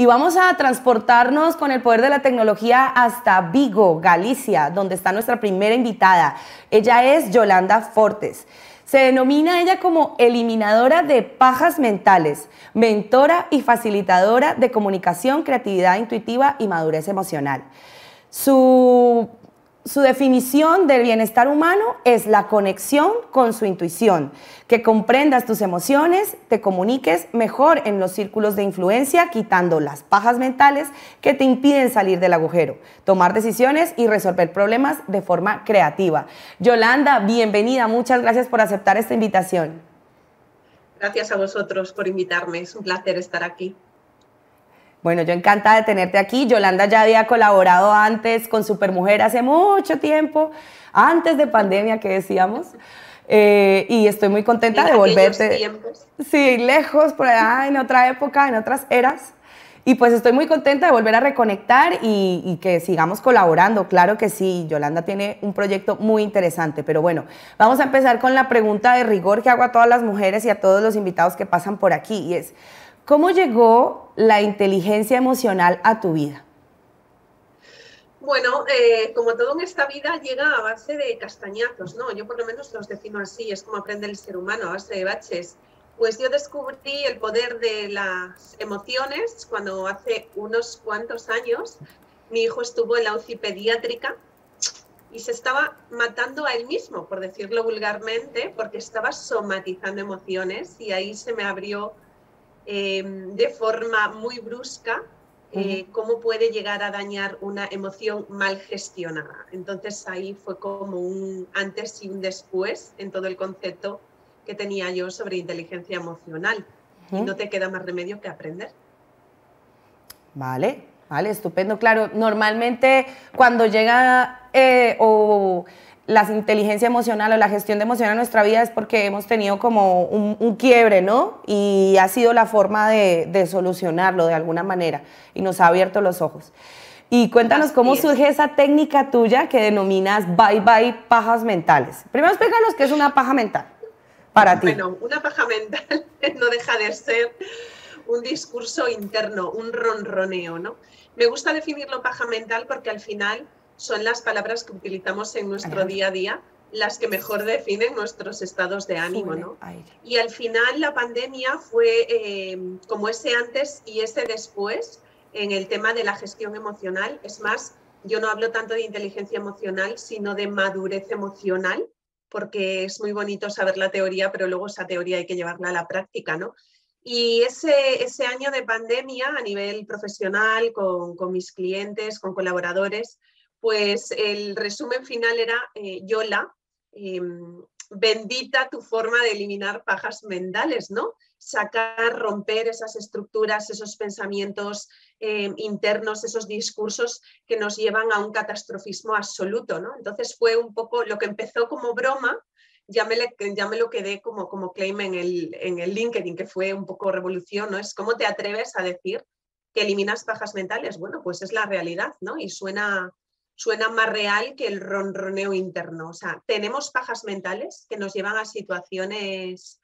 Y vamos a transportarnos con el poder de la tecnología hasta Vigo, Galicia, donde está nuestra primera invitada. Ella es Yolanda Fortes. Se denomina ella como eliminadora de pajas mentales, mentora y facilitadora de comunicación, creatividad intuitiva y madurez emocional. Su definición del bienestar humano es la conexión con su intuición, que comprendas tus emociones, te comuniques mejor en los círculos de influencia, quitando las pajas mentales que te impiden salir del agujero, tomar decisiones y resolver problemas de forma creativa. Yolanda, bienvenida, muchas gracias por aceptar esta invitación. Gracias a vosotros por invitarme, es un placer estar aquí. Bueno, yo encantada de tenerte aquí. Yolanda ya había colaborado antes con Supermujer hace mucho tiempo, antes de pandemia que decíamos, y estoy muy contenta de volverte. Sí, lejos, por allá, en otra época, en otras eras. Y pues estoy muy contenta de volver a reconectar y que sigamos colaborando. Claro que sí, Yolanda tiene un proyecto muy interesante, pero bueno, vamos a empezar con la pregunta de rigor que hago a todas las mujeres y a todos los invitados que pasan por aquí, y es: ¿cómo llegó la inteligencia emocional a tu vida? Bueno, como todo en esta vida llega a base de castañazos, ¿no? Yo por lo menos los defino así, es como aprende el ser humano, a base de baches. Pues yo descubrí el poder de las emociones cuando hace unos cuantos años mi hijo estuvo en la UCI pediátrica y se estaba matando a él mismo, por decirlo vulgarmente, porque estaba somatizando emociones, y ahí se me abrió de forma muy brusca cómo puede llegar a dañar una emoción mal gestionada. Entonces ahí fue como un antes y un después en todo el concepto que tenía yo sobre inteligencia emocional. Y no te queda más remedio que aprender. Vale, vale, estupendo. Claro, normalmente cuando llega la inteligencia emocional o la gestión de emoción a nuestra vida es porque hemos tenido como un quiebre, ¿no? Y ha sido la forma de solucionarlo de alguna manera y nos ha abierto los ojos. Y cuéntanos cómo surge esa técnica tuya que denominas Bye Bye Pajas Mentales. Primero explícanos qué es una paja mental para ti. Bueno, una paja mental no deja de ser un discurso interno, un ronroneo, ¿no? Me gusta definirlo paja mental porque al final son las palabras que utilizamos en nuestro día a día las que mejor definen nuestros estados de ánimo, ¿no? Y al final la pandemia fue como ese antes y ese después en el tema de la gestión emocional. Es más, yo no hablo tanto de inteligencia emocional, sino de madurez emocional, porque es muy bonito saber la teoría, pero luego esa teoría hay que llevarla a la práctica, ¿no? Y ese año de pandemia a nivel profesional, con mis clientes, con colaboradores, pues el resumen final era, Yola, bendita tu forma de eliminar pajas mentales, ¿no? Sacar, romper esas estructuras, esos pensamientos internos, esos discursos que nos llevan a un catastrofismo absoluto, ¿no? Entonces fue un poco lo que empezó como broma. Ya me lo quedé como claim en el LinkedIn, que fue un poco revolución, ¿no? Es cómo te atreves a decir que eliminas pajas mentales. Bueno, pues es la realidad, ¿no? Y suena más real que el ronroneo interno. O sea, tenemos pajas mentales que nos llevan a situaciones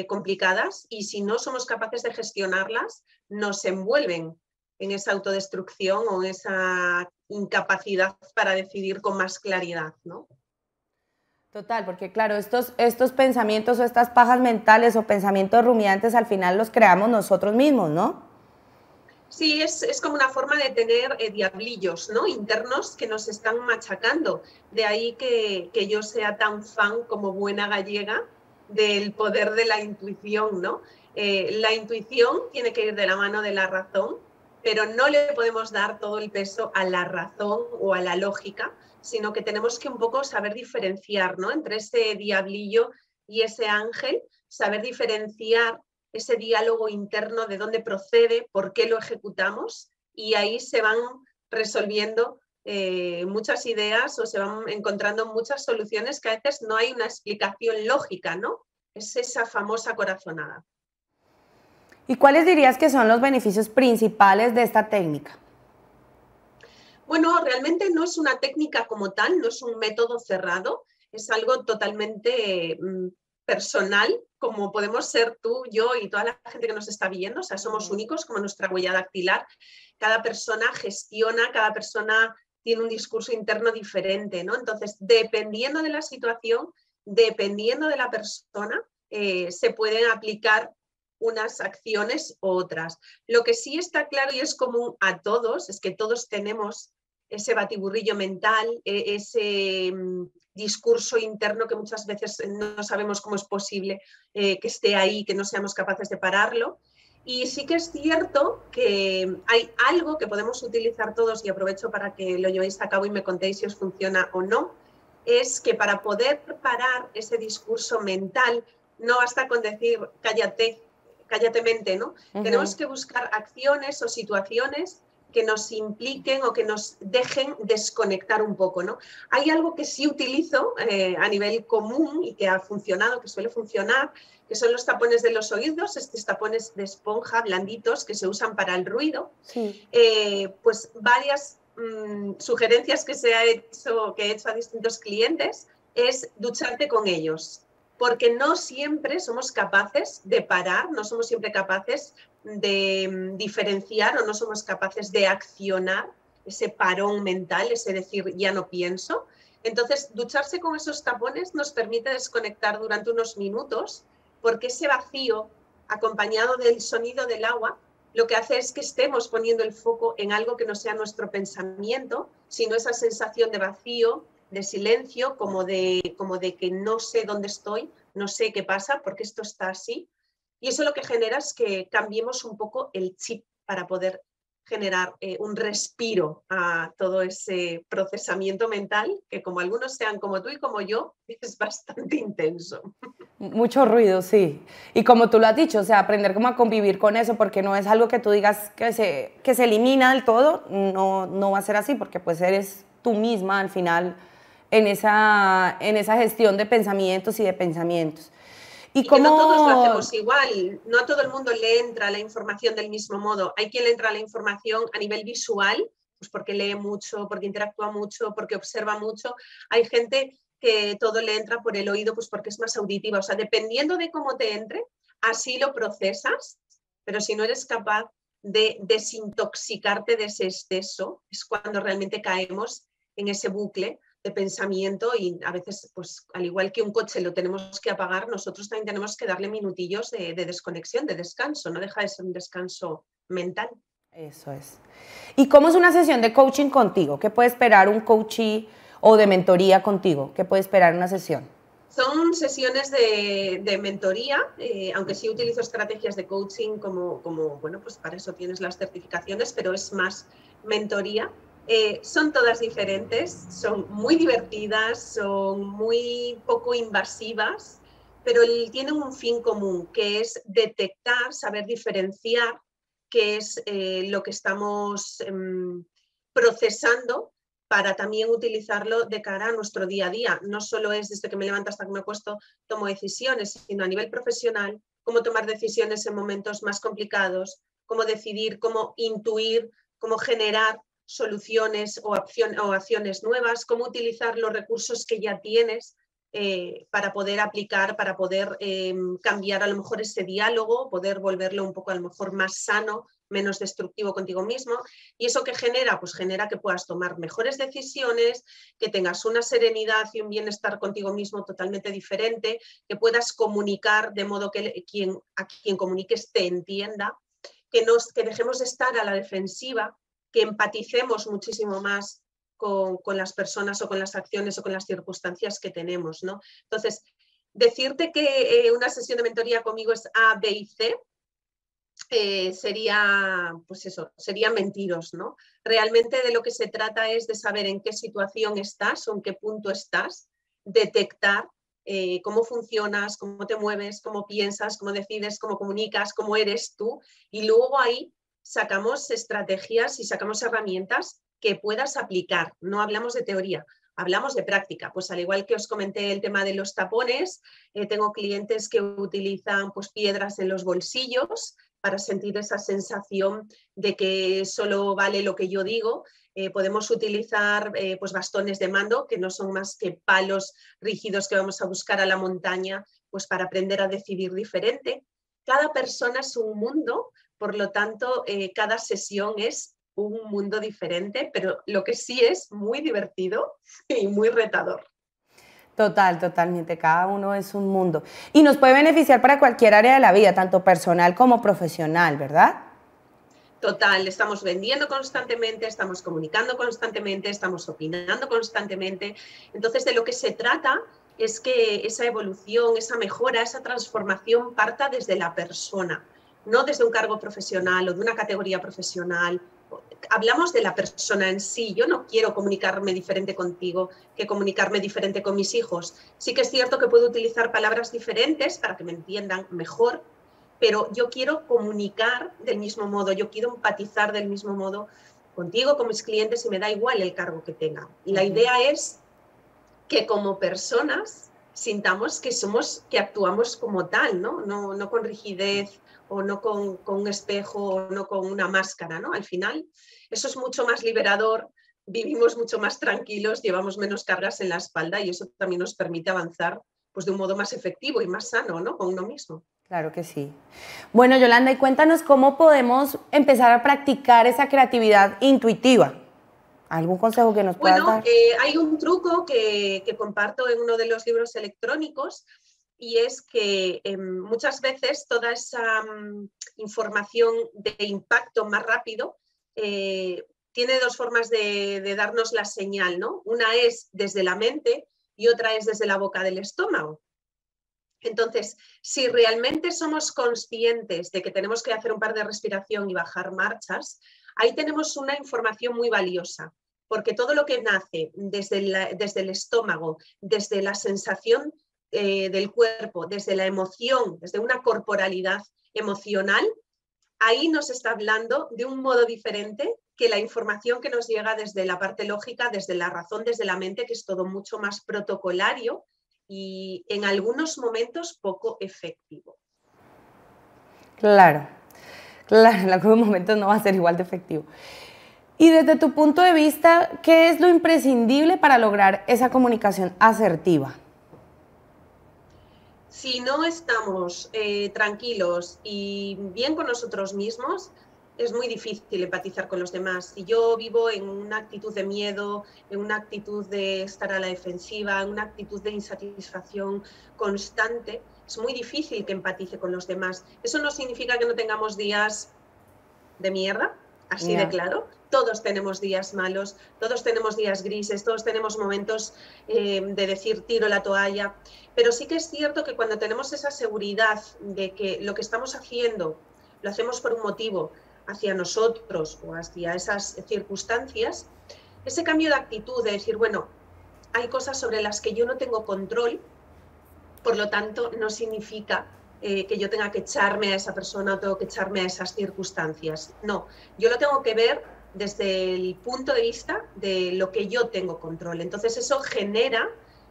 complicadas, y si no somos capaces de gestionarlas, nos envuelven en esa autodestrucción o en esa incapacidad para decidir con más claridad, ¿no? Total, porque claro, estos pensamientos o estas pajas mentales o pensamientos rumiantes al final los creamos nosotros mismos, ¿no? Sí, es como una forma de tener diablillos, ¿no? Internos que nos están machacando. De ahí que yo sea tan fan como buena gallega del poder de la intuición, ¿no? La intuición tiene que ir de la mano de la razón, pero no le podemos dar todo el peso a la razón o a la lógica, sino que tenemos que un poco saber diferenciar, ¿no? Entre ese diablillo y ese ángel, saber diferenciar ese diálogo interno, de dónde procede, por qué lo ejecutamos, y ahí se van resolviendo muchas ideas o se van encontrando muchas soluciones que a veces no hay una explicación lógica, ¿no? Es esa famosa corazonada. ¿Y cuáles dirías que son los beneficios principales de esta técnica? Bueno, realmente no es una técnica como tal, no es un método cerrado, es algo totalmente personal, como podemos ser tú, yo y toda la gente que nos está viendo, o sea, somos únicos como nuestra huella dactilar. Cada persona gestiona, cada persona tiene un discurso interno diferente, ¿no? Entonces, dependiendo de la situación, dependiendo de la persona, se pueden aplicar unas acciones u otras. Lo que sí está claro y es común a todos es que todos tenemos ese batiburrillo mental, ese discurso interno que muchas veces no sabemos cómo es posible que esté ahí, que no seamos capaces de pararlo. Y sí que es cierto que hay algo que podemos utilizar todos, y aprovecho para que lo llevéis a cabo y me contéis si os funciona o no, es que para poder parar ese discurso mental, no basta con decir cállate, cállate mente, ¿no? Tenemos que buscar acciones o situaciones que nos impliquen o que nos dejen desconectar un poco, ¿no? Hay algo que sí utilizo a nivel común y que ha funcionado, que suele funcionar, que son los tapones de los oídos, estos tapones de esponja blanditos que se usan para el ruido. Sí. Pues varias sugerencias que he hecho a distintos clientes es ducharte con ellos, porque no siempre somos capaces de parar, no somos siempre capaces de diferenciar o no somos capaces de accionar ese parón mental, ese decir ya no pienso. Entonces, ducharse con esos tapones nos permite desconectar durante unos minutos, porque ese vacío, acompañado del sonido del agua, lo que hace es que estemos poniendo el foco en algo que no sea nuestro pensamiento, sino esa sensación de vacío, de silencio, como de que no sé dónde estoy, no sé qué pasa, porque esto está así. Y eso lo que genera es que cambiemos un poco el chip para poder generar un respiro a todo ese procesamiento mental, que como algunos sean como tú y como yo, es bastante intenso. Mucho ruido, sí. Y como tú lo has dicho, o sea, aprender como a convivir con eso, porque no es algo que tú digas que se elimina del todo, no va a ser así, porque pues eres tú misma al final en esa gestión de pensamientos y de pensamientos. Y que no todos lo hacemos igual, no a todo el mundo le entra la información del mismo modo. Hay quien le entra la información a nivel visual, pues porque lee mucho, porque interactúa mucho, porque observa mucho. Hay gente que todo le entra por el oído, pues porque es más auditiva. O sea, dependiendo de cómo te entre, así lo procesas, pero si no eres capaz de desintoxicarte de ese exceso, es cuando realmente caemos en ese bucle de pensamiento y a veces, pues al igual que un coche lo tenemos que apagar, nosotros también tenemos que darle minutillos de desconexión, de descanso, no deja de ser un descanso mental. Eso es. ¿Y cómo es una sesión de coaching contigo? ¿Qué puede esperar un coachee o de mentoría contigo? ¿Qué puede esperar una sesión? Son sesiones de mentoría, aunque sí utilizo estrategias de coaching como, bueno, pues para eso tienes las certificaciones, pero es más mentoría. Son todas diferentes, son muy divertidas, son muy poco invasivas, pero tienen un fin común, que es detectar, saber diferenciar qué es lo que estamos procesando para también utilizarlo de cara a nuestro día a día. No solo es desde que me levanto hasta que me acuesto, tomo decisiones, sino a nivel profesional, cómo tomar decisiones en momentos más complicados, cómo decidir, cómo intuir, cómo generar soluciones o acciones nuevas, cómo utilizar los recursos que ya tienes para poder aplicar, para poder cambiar a lo mejor ese diálogo, poder volverlo un poco a lo mejor más sano, menos destructivo contigo mismo. ¿Y eso que genera? Pues genera que puedas tomar mejores decisiones, que tengas una serenidad y un bienestar contigo mismo totalmente diferente, que puedas comunicar de modo que a quien comuniques te entienda, que dejemos de estar a la defensiva, que empaticemos muchísimo más con las personas o con las acciones o con las circunstancias que tenemos, ¿no? Entonces, decirte que una sesión de mentoría conmigo es A, B y C, sería, pues eso, serían mentiros, ¿no? Realmente de lo que se trata es de saber en qué situación estás o en qué punto estás, detectar cómo funcionas, cómo te mueves, cómo piensas, cómo decides, cómo comunicas, cómo eres tú, y luego ahí sacamos estrategias y sacamos herramientas que puedas aplicar. No hablamos de teoría, hablamos de práctica. Pues al igual que os comenté el tema de los tapones, tengo clientes que utilizan pues piedras en los bolsillos para sentir esa sensación de que solo vale lo que yo digo. Podemos utilizar pues bastones de mando, que no son más que palos rígidos que vamos a buscar a la montaña pues para aprender a decidir diferente. Cada persona es un mundo, por lo tanto, cada sesión es un mundo diferente, pero lo que sí es muy divertido y muy retador. Total, totalmente. Cada uno es un mundo. Y nos puede beneficiar para cualquier área de la vida, tanto personal como profesional, ¿verdad? Total, estamos vendiendo constantemente, estamos comunicando constantemente, estamos opinando constantemente. Entonces, de lo que se trata es que esa evolución, esa mejora, esa transformación parta desde la persona, no desde un cargo profesional o de una categoría profesional. Hablamos de la persona en sí. Yo no quiero comunicarme diferente contigo que comunicarme diferente con mis hijos. Sí que es cierto que puedo utilizar palabras diferentes para que me entiendan mejor, pero yo quiero comunicar del mismo modo, yo quiero empatizar del mismo modo contigo, con mis clientes, y me da igual el cargo que tenga. Y la idea es que como personas sintamos que somos, que actuamos como tal, ¿no? No con rigidez o no con un espejo o no con una máscara, ¿no? Al final, eso es mucho más liberador, vivimos mucho más tranquilos, llevamos menos cargas en la espalda y eso también nos permite avanzar pues, de un modo más efectivo y más sano, ¿no? Con uno mismo. Claro que sí. Bueno, Yolanda, y cuéntanos cómo podemos empezar a practicar esa creatividad intuitiva. ¿Algún consejo que nos puedas Bueno, dar? hay un truco que comparto en uno de los libros electrónicos y es que muchas veces toda esa información de impacto más rápido tiene dos formas de darnos la señal, ¿no? Una es desde la mente y otra es desde la boca del estómago. Entonces, si realmente somos conscientes de que tenemos que hacer un par de respiración y bajar marchas, ahí tenemos una información muy valiosa, porque todo lo que nace desde el estómago, desde la sensación del cuerpo, desde la emoción, desde una corporalidad emocional, ahí nos está hablando de un modo diferente que la información que nos llega desde la parte lógica, desde la razón, desde la mente, que es todo mucho más protocolario y en algunos momentos poco efectivo. Claro, claro, en algunos momentos no va a ser igual de efectivo. Y desde tu punto de vista, ¿qué es lo imprescindible para lograr esa comunicación asertiva? Si no estamos tranquilos y bien con nosotros mismos, es muy difícil empatizar con los demás. Si yo vivo en una actitud de miedo, en una actitud de estar a la defensiva, en una actitud de insatisfacción constante, es muy difícil que empatice con los demás. Eso no significa que no tengamos días de mierda, así de claro. Todos tenemos días malos, todos tenemos días grises, todos tenemos momentos de decir tiro la toalla, pero sí que es cierto que cuando tenemos esa seguridad de que lo que estamos haciendo lo hacemos por un motivo hacia nosotros o hacia esas circunstancias, ese cambio de actitud de decir, bueno, hay cosas sobre las que yo no tengo control, por lo tanto no significa que yo tenga que echarme a esa persona o tengo que echarme a esas circunstancias. No, yo lo tengo que ver desde el punto de vista de lo que yo tengo control. Entonces eso genera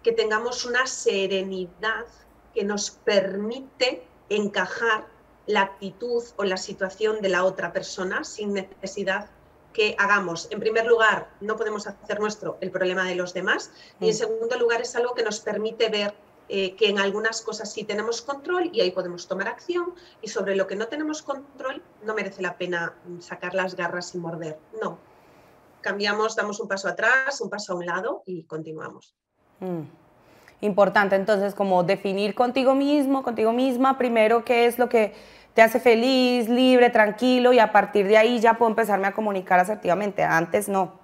que tengamos una serenidad que nos permite encajar la actitud o la situación de la otra persona sin necesidad que hagamos. En primer lugar, no podemos hacer nuestro el problema de los demás y en segundo lugar es algo que nos permite ver que en algunas cosas sí tenemos control y ahí podemos tomar acción y sobre lo que no tenemos control no merece la pena sacar las garras y morder. No, cambiamos, damos un paso atrás, un paso a un lado y continuamos. Importante entonces como definir contigo mismo, contigo misma, primero qué es lo que te hace feliz, libre, tranquilo y a partir de ahí ya puedo empezarme a comunicar asertivamente, antes no.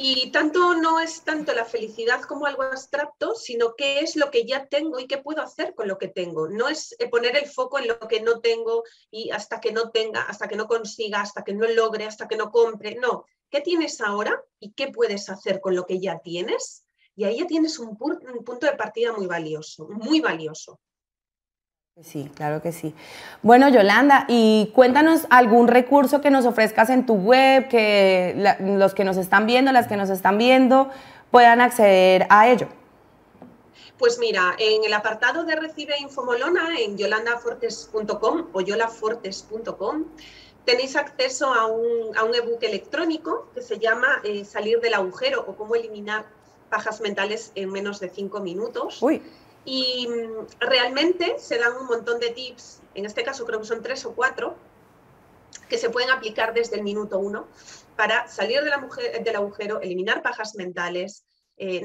Y tanto no es tanto la felicidad como algo abstracto, sino qué es lo que ya tengo y qué puedo hacer con lo que tengo. No es poner el foco en lo que no tengo y hasta que no tenga, hasta que no consiga, hasta que no logre, hasta que no compre. No, ¿qué tienes ahora y qué puedes hacer con lo que ya tienes? Y ahí ya tienes un punto de partida muy valioso, muy valioso. Sí, claro que sí. Bueno, Yolanda, y cuéntanos algún recurso que nos ofrezcas en tu web, que los que nos están viendo, las que nos están viendo, puedan acceder a ello. Pues mira, en el apartado de Recibe Infomolona, en yolandafortes.com o yolafortes.com, tenéis acceso a un ebook electrónico que se llama Salir del agujero o cómo eliminar pajas mentales en menos de 5 minutos. Uy. Y realmente se dan un montón de tips, en este caso creo que son 3 o 4, que se pueden aplicar desde el minuto 1 para salir del agujero, eliminar pajas mentales,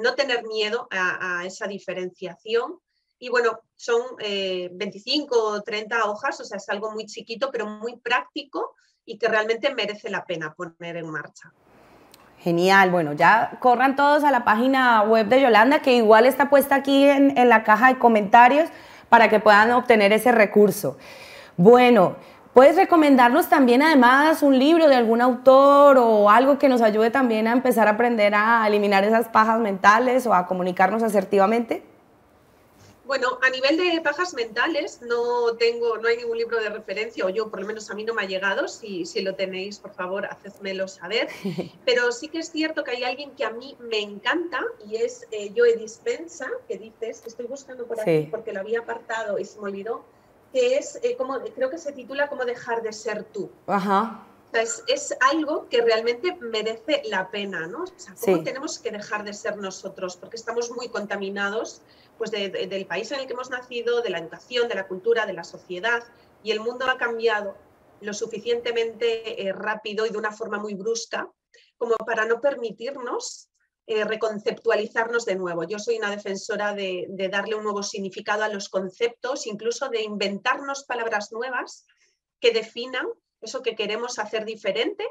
no tener miedo a esa diferenciación. Y bueno, son 25 o 30 hojas, o sea, es algo muy chiquito, pero muy práctico y que realmente merece la pena poner en marcha. Genial, bueno, ya corran todos a la página web de Yolanda, que igual está puesta aquí en la caja de comentarios para que puedan obtener ese recurso. Bueno, ¿puedes recomendarnos también además un libro de algún autor o algo que nos ayude también a empezar a aprender a eliminar esas pajas mentales o a comunicarnos asertivamente? Bueno, a nivel de pajas mentales no hay ningún libro de referencia, o yo por lo menos a mí no me ha llegado. Si lo tenéis, por favor, hacedmelo saber. Pero sí que es cierto que hay alguien que a mí me encanta y es Joe Dispenza, que dices, que estoy buscando por aquí porque lo había apartado y se me olvidó, que es, creo que se titula Cómo dejar de ser tú. Ajá. O sea, es algo que realmente merece la pena, ¿no? O sea, ¿cómo tenemos que dejar de ser nosotros? Porque estamos muy contaminados pues del país en el que hemos nacido, de la educación, de la cultura, de la sociedad, y el mundo ha cambiado lo suficientemente rápido y de una forma muy brusca como para no permitirnos reconceptualizarnos de nuevo. Yo soy una defensora de darle un nuevo significado a los conceptos, incluso de inventarnos palabras nuevas que definan eso que queremos hacer diferente,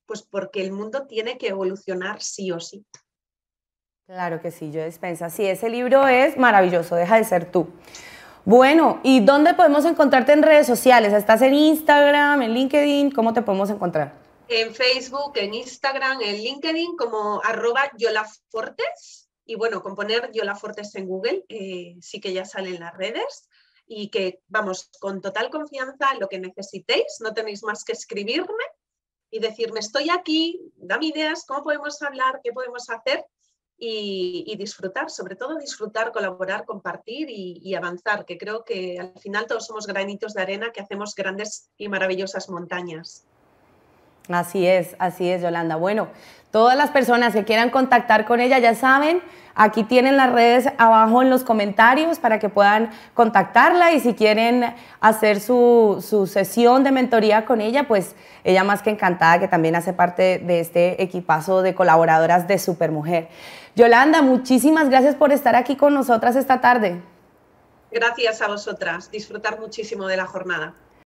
pues porque el mundo tiene que evolucionar sí o sí. Claro que sí, Joe Dispenza. Sí, ese libro es maravilloso, Deja de ser tú. Bueno, ¿y dónde podemos encontrarte en redes sociales? ¿Estás en Instagram, en LinkedIn? ¿Cómo te podemos encontrar? En Facebook, en Instagram, en LinkedIn como @yolafortes. Y bueno, con poner Yolafortes en Google sí que ya salen las redes. Y que vamos, con total confianza, lo que necesitéis, no tenéis más que escribirme y decirme, estoy aquí, dame ideas, cómo podemos hablar, qué podemos hacer y disfrutar, sobre todo disfrutar, colaborar, compartir y avanzar, que creo que al final todos somos granitos de arena que hacemos grandes y maravillosas montañas. Así es, Yolanda. Bueno, todas las personas que quieran contactar con ella, ya saben, aquí tienen las redes abajo en los comentarios para que puedan contactarla, y si quieren hacer su sesión de mentoría con ella, pues ella más que encantada, que también hace parte de este equipazo de colaboradoras de Supermujer. Yolanda, muchísimas gracias por estar aquí con nosotras esta tarde. Gracias a vosotras, disfrutar muchísimo de la jornada.